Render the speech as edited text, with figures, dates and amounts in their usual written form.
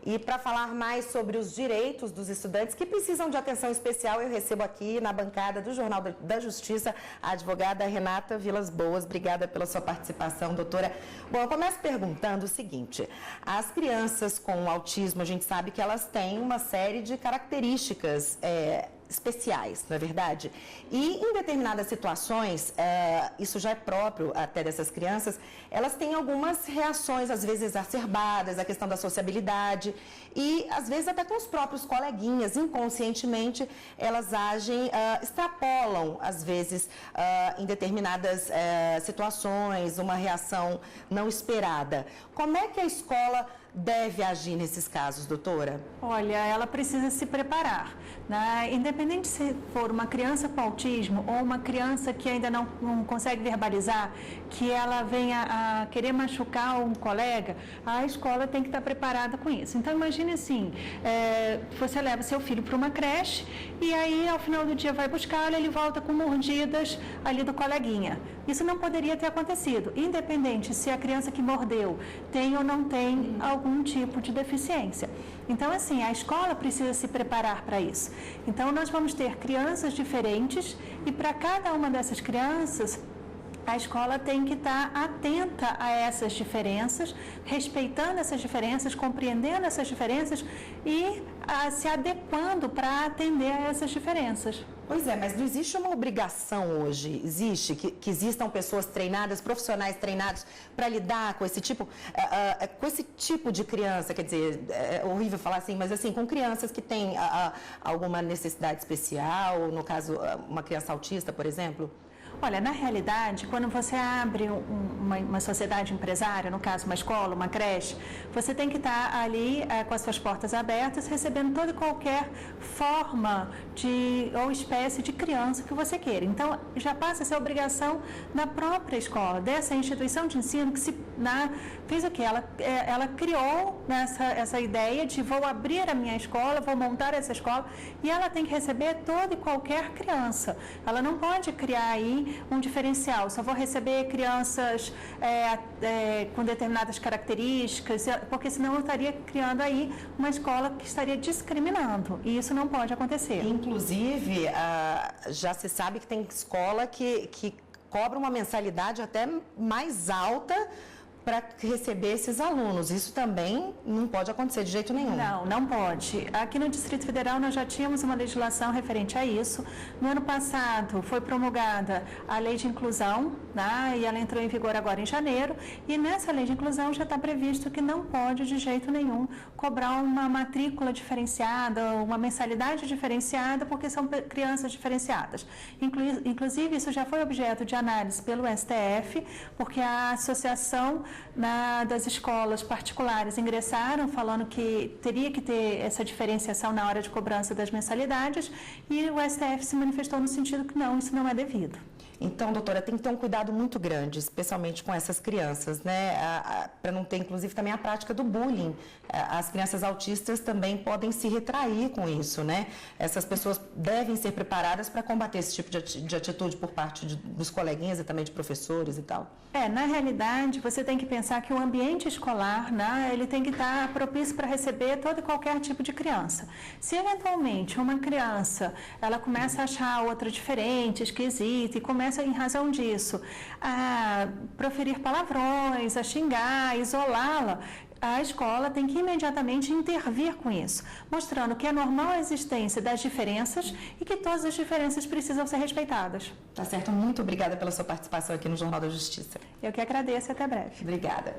E para falar mais sobre os direitos dos estudantes que precisam de atenção especial, eu recebo aqui na bancada do Jornal da Justiça a advogada Renata Vilas Boas. Obrigada pela sua participação, doutora. Bom, eu começo perguntando o seguinte: as crianças com autismo, a gente sabe que elas têm uma série de características especiais, não é verdade? E em determinadas situações, isso já é próprio até dessas crianças, elas têm algumas reações, às vezes exacerbadas, a questão da sociabilidade e às vezes até com os próprios coleguinhas, inconscientemente, elas agem, extrapolam, às vezes, em determinadas situações, uma reação não esperada. Como é que a escola deve agir nesses casos, doutora? Olha, ela precisa se preparar, né? Independente se for uma criança com autismo ou uma criança que ainda não consegue verbalizar, que ela venha a querer machucar um colega, a escola tem que estar preparada com isso. Então, imagine assim, você leva seu filho para uma creche e aí, ao final do dia, vai buscá-lo, ele volta com mordidas ali do coleguinha. Isso não poderia ter acontecido, independente se a criança que mordeu tem ou não tem algum tipo de deficiência. Então, assim, a escola precisa se preparar para isso. Então, nós vamos ter crianças diferentes e para cada uma dessas crianças, a escola tem que estar atenta a essas diferenças, respeitando essas diferenças, compreendendo essas diferenças e se adequando para atender a essas diferenças. Pois é, mas não existe uma obrigação hoje, existe que existam pessoas treinadas, profissionais treinados para lidar com esse tipo de criança, quer dizer, é horrível falar assim, mas assim, com crianças que têm alguma necessidade especial, no caso, uma criança autista, por exemplo? Olha, na realidade, quando você abre uma sociedade empresária, no caso uma escola, uma creche, você tem que estar ali com as suas portas abertas, recebendo toda e qualquer forma ou espécie de criança que você queira. Então, já passa a ser obrigação da própria escola, dessa instituição de ensino que fez o quê? Ela criou essa ideia de vou abrir a minha escola, vou montar essa escola, e ela tem que receber toda e qualquer criança. Ela não pode criar aí um diferencial, só vou receber crianças com determinadas características, porque senão eu estaria criando aí uma escola que estaria discriminando, e isso não pode acontecer. Inclusive, já se sabe que tem escola que cobra uma mensalidade até mais alta para receber esses alunos. Isso também não pode acontecer de jeito nenhum. Não pode. Aqui no Distrito Federal nós já tínhamos uma legislação referente a isso. No ano passado foi promulgada a Lei de Inclusão, né? E ela entrou em vigor agora em janeiro. E nessa Lei de Inclusão já está previsto que não pode de jeito nenhum cobrar uma matrícula diferenciada, uma mensalidade diferenciada, porque são crianças diferenciadas. Inclusive, isso já foi objeto de análise pelo STF, porque a Associação das escolas particulares ingressaram falando que teria que ter essa diferenciação na hora de cobrança das mensalidades, e o STF se manifestou no sentido que não, isso não é devido. Então, doutora, tem que ter um cuidado muito grande, especialmente com essas crianças, né? Para não ter, inclusive, também a prática do bullying. As crianças autistas também podem se retrair com isso, né? Essas pessoas devem ser preparadas para combater esse tipo de atitude por parte dos coleguinhas e também de professores e tal. Na realidade, você tem que pensar que o ambiente escolar, né, ele tem que estar propício para receber todo e qualquer tipo de criança. Se, eventualmente, uma criança, ela começa a achar a outra diferente, esquisita, e começa, em razão disso, a proferir palavrões, a xingar, a isolá-la, a escola tem que imediatamente intervir com isso, mostrando que é normal a existência das diferenças e que todas as diferenças precisam ser respeitadas. Tá certo, muito obrigada pela sua participação aqui no Jornal da Justiça. Eu que agradeço e até breve. Obrigada.